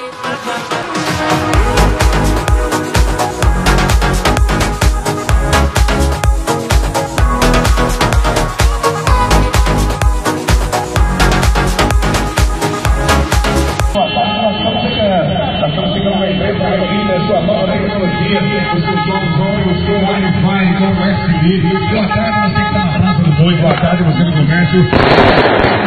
Estamos chegando com a empresa Reunidas, sua nova tecnologia, os seus novos ônibus com Wi-Fi, com USB. Boa tarde, você que está na Praça do Boi, boa tarde, você no comércio.